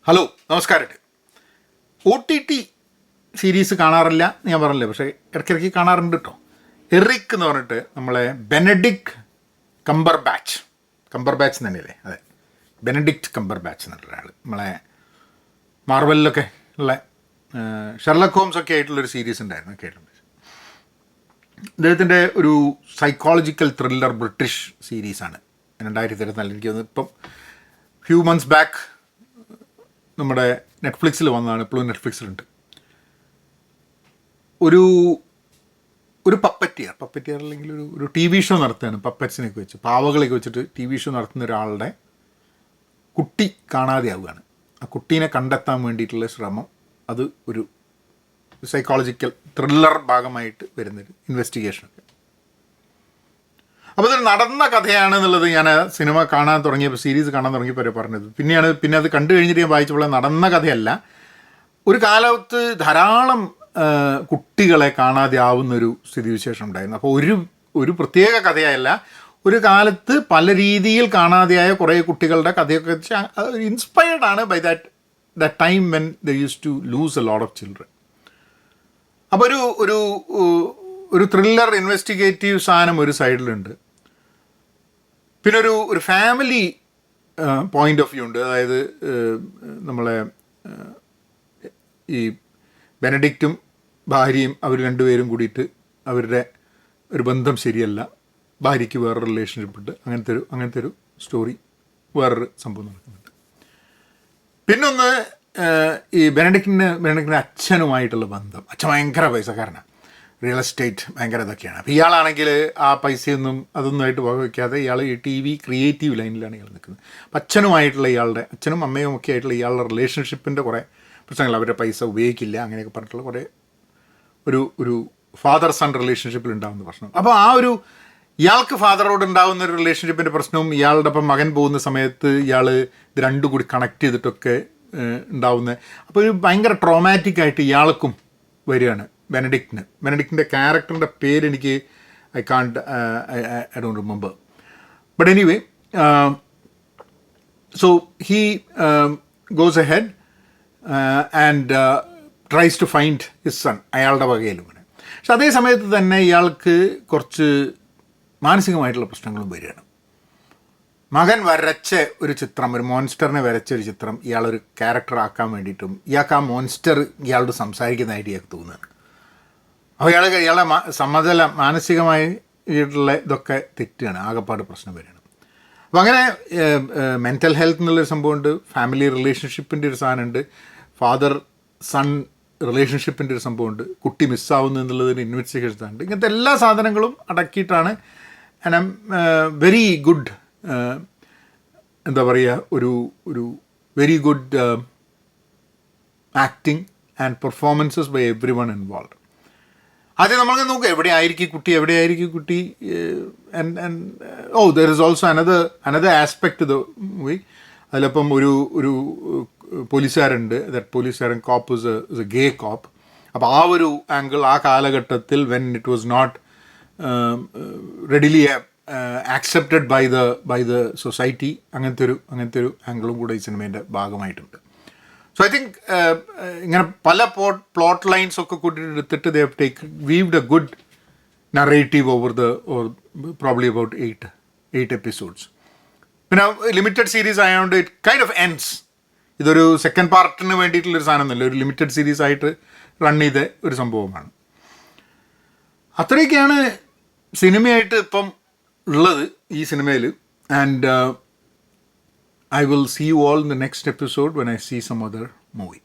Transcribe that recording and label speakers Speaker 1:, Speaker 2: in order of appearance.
Speaker 1: Hello നമസ്കാരം. OTT series കാണാറില്ല ഞാൻ പറഞ്ഞില്ലേ, പക്ഷേ ഇടയ്ക്കിടയ്ക്ക് കാണാറുണ്ട് കേട്ടോ. എറിക് എന്ന് പറഞ്ഞിട്ട് നമ്മളെ ബെനഡിക്ട് കംബർബാച്ച് തന്നെയല്ലേ, അതെ, ബെനഡിക്ട് കംബർബാച്ച് എന്നുള്ള ഒരാൾ നമ്മളെ മാർവലിലൊക്കെ ഉള്ള ഷെർലക് ഹോംസ് ഒക്കെ ആയിട്ടുള്ളൊരു സീരീസ് ഉണ്ടായിരുന്നു, കേട്ടിട്ടുണ്ട്. അദ്ദേഹത്തിൻ്റെ ഒരു സൈക്കോളജിക്കൽ ത്രില്ലർ ബ്രിട്ടീഷ് സീരീസാണ്. 2024 എനിക്ക് തോന്നുന്നു ഇപ്പം ഫ്യൂ മന്ത്സ് ബാക്ക് നമ്മുടെ നെറ്റ്ഫ്ലിക്സിൽ വന്നതാണ്. ഇപ്പോഴും നെറ്റ്ഫ്ലിക്സിലുണ്ട്. ഒരു പപ്പറ്റിയർ അല്ലെങ്കിൽ ഒരു TV ഷോ നടത്തുകയാണ്. പപ്പറ്റ്സിനൊക്കെ വെച്ച്, പാവകളൊക്കെ വെച്ചിട്ട് TV ഷോ നടത്തുന്ന ഒരാളുടെ കുട്ടി കാണാതെയാവുകയാണ്. ആ കുട്ടീനെ കണ്ടെത്താൻ വേണ്ടിയിട്ടുള്ള ശ്രമം, അത് ഒരു സൈക്കോളജിക്കൽ ത്രില്ലർ ഭാഗമായിട്ട് വരുന്നൊരു ഇൻവെസ്റ്റിഗേഷനൊക്കെ. അപ്പോൾ ഇതൊരു നടന്ന കഥയാണെന്നുള്ളത് ഞാൻ സിനിമ കാണാൻ തുടങ്ങിയപ്പോൾ, സീരീസ് കാണാൻ തുടങ്ങിയപ്പോൾ പറഞ്ഞത്. പിന്നെ അത് കണ്ടു കഴിഞ്ഞിട്ട് ഞാൻ വായിച്ചപ്പോൾ നടന്ന കഥയല്ല. ഒരു കാലത്ത് ധാരാളം കുട്ടികളെ കാണാതെയാവുന്നൊരു സ്ഥിതിവിശേഷം ഉണ്ടായിരുന്നു. അപ്പോൾ ഒരു പ്രത്യേക കഥയല്ല, ഒരു കാലത്ത് പല രീതിയിൽ കാണാതെയായ കുറേ കുട്ടികളുടെ കഥയൊക്കെ വെച്ച് ഇൻസ്പയർഡ് ആണ് by that time when they use to lose a lot of children. അപ്പോൾ ഒരു ത്രില്ലർ ഇൻവെസ്റ്റിഗേറ്റീവ് സാധനം ഒരു സൈഡിലുണ്ട്. പിന്നെ ഒരു ഫാമിലി പോയിൻ്റ് ഓഫ് വ്യൂ ഉണ്ട്. അതായത് നമ്മളെ ഈ ബെനഡിക്റ്റും ഭാര്യയും അവർ രണ്ടുപേരും കൂടിയിട്ട് അവരുടെ ഒരു ബന്ധം ശരിയല്ല, ഭാര്യയ്ക്ക് വേറൊരു റിലേഷൻഷിപ്പ് ഉണ്ട്, അങ്ങനത്തെ ഒരു സ്റ്റോറി, വേറൊരു സംഭവം നടക്കുന്നുണ്ട്. പിന്നൊന്ന് ഈ ബെനഡിക്റ്റിൻ്റെ അച്ഛനുമായിട്ടുള്ള ബന്ധം. അച്ഛൻ ഭയങ്കര പൈസക്കാരനാണ്, റിയൽ എസ്റ്റേറ്റ് ഭയങ്കര ഇതൊക്കെയാണ്. അപ്പോൾ ഇയാളാണെങ്കിൽ ആ അതൊന്നുമായിട്ട് വകവയ്ക്കാതെ ഇയാൾ ഈ TV ക്രിയേറ്റീവ് ലൈനിലാണ് ഇയാൾ നിൽക്കുന്നത്. അപ്പം അച്ഛനും അമ്മയും ഒക്കെ ആയിട്ടുള്ള ഇയാളുടെ റിലേഷൻഷിപ്പിൻ്റെ കുറേ പ്രശ്നങ്ങൾ, അവരുടെ പൈസ ഉപയോഗിക്കില്ല അങ്ങനെയൊക്കെ പറഞ്ഞിട്ടുള്ള കുറേ ഒരു ഫാദർ സൺ റിലേഷൻഷിപ്പിൽ ഉണ്ടാകുന്ന പ്രശ്നം. അപ്പോൾ ഇയാൾക്ക് ഫാദറോട് ഉണ്ടാകുന്ന ഒരു റിലേഷൻഷിപ്പിൻ്റെ പ്രശ്നവും ഇയാളുടെ ഒപ്പം മകൻ പോകുന്ന സമയത്ത് ഇയാൾ ഇത് രണ്ടും കൂടി കണക്ട് ചെയ്തിട്ടൊക്കെ ഉണ്ടാവുന്നത്. അപ്പോൾ ഒരു ഭയങ്കര ട്രോമാറ്റിക് ആയിട്ട് ഇയാൾക്കും വരികയാണ് ബെനഡിക്റ്റിൻ്റെ ക്യാരക്ടറിൻ്റെ പേര് എനിക്ക് I don't remember. But anyway, so he goes ahead and tries to find his son, അയാളുടെ വകയിലും. പക്ഷെ അതേ സമയത്ത് തന്നെ ഇയാൾക്ക് കുറച്ച് മാനസികമായിട്ടുള്ള പ്രശ്നങ്ങളും വരികയാണ്. മകൻ വരച്ച ഒരു ചിത്രം, ഒരു മോൺസ്റ്ററിനെ വരച്ച ഒരു ചിത്രം ഇയാളൊരു ക്യാരക്ടറാക്കാൻ വേണ്ടിയിട്ടും ഇയാൾക്ക് ആ മോൺസ്റ്റർ ഇയാളോട് സംസാരിക്കുന്നതായിട്ട് ഇയാൾക്ക് തോന്നുകയാണ്. അപ്പോൾ ഇയാളെ മാനസികമായിട്ടുള്ള ഇതൊക്കെ തെറ്റുകയാണ്, ആകെപ്പാട് പ്രശ്നം വരികയാണ്. അപ്പോൾ അങ്ങനെ മെൻ്റൽ ഹെൽത്ത് എന്നുള്ളൊരു സംഭവമുണ്ട്, ഫാമിലി റിലേഷൻഷിപ്പിൻ്റെ ഒരു സാധനമുണ്ട്, ഫാദർ സൺ റിലേഷൻഷിപ്പിൻ്റെ ഒരു സംഭവമുണ്ട്, കുട്ടി മിസ്സാവുന്നു എന്നുള്ളതിന് ഇൻവെസ്റ്റിഗേഷൻ ഉണ്ട്. ഇങ്ങനത്തെ എല്ലാ സാധനങ്ങളും അടക്കിയിട്ടാണ് വെരി ഗുഡ്, എന്താ പറയുക, ഒരു very good acting and performances by every one involve. ആദ്യം നമ്മൾക്ക് നോക്കുക എവിടെയായിരിക്കും കുട്ടി. There is also another aspect the movie. അതിലപ്പം ഒരു പോലീസുകാരുണ്ട്, ദാറ്റ് പോലീസുകാരൻ കോപ്പ് ഇസ് എ ഗേ കോപ്പ്. അപ്പോൾ ആ ഒരു ആംഗിൾ, ആ കാലഘട്ടത്തിൽ when it was not readily accepted by the society, അങ്ങനത്തെ ഒരു ആംഗിളും കൂടെ ഈ സിനിമേൻ്റെ ഭാഗമായിട്ടുണ്ട്. സോ ഐ തിങ്ക് ഇങ്ങനെ പല പ്ലോട്ട് ലൈൻസ് ഒക്കെ കൂട്ടിയിട്ട് എടുത്തിട്ട് they have weaved a good narrative or probably about 8 episodes. പിന്നെ ലിമിറ്റഡ് സീരീസ് ആയതുകൊണ്ട് ഇറ്റ് കൈൻഡ് ഓഫ് എൻഡ്സ്. ഇതൊരു സെക്കൻഡ് പാർട്ടിന് വേണ്ടിയിട്ടുള്ളൊരു സാധനമൊന്നുമില്ല, ഒരു ലിമിറ്റഡ് സീരീസ് ആയിട്ട് റൺ ചെയ്ത ഒരു സംഭവമാണ്. അത്രയൊക്കെയാണ് സിനിമയായിട്ട് ഇപ്പം ഉള്ളത് ഈ സിനിമയിൽ. And I will see you all in the next episode when I see some other movie.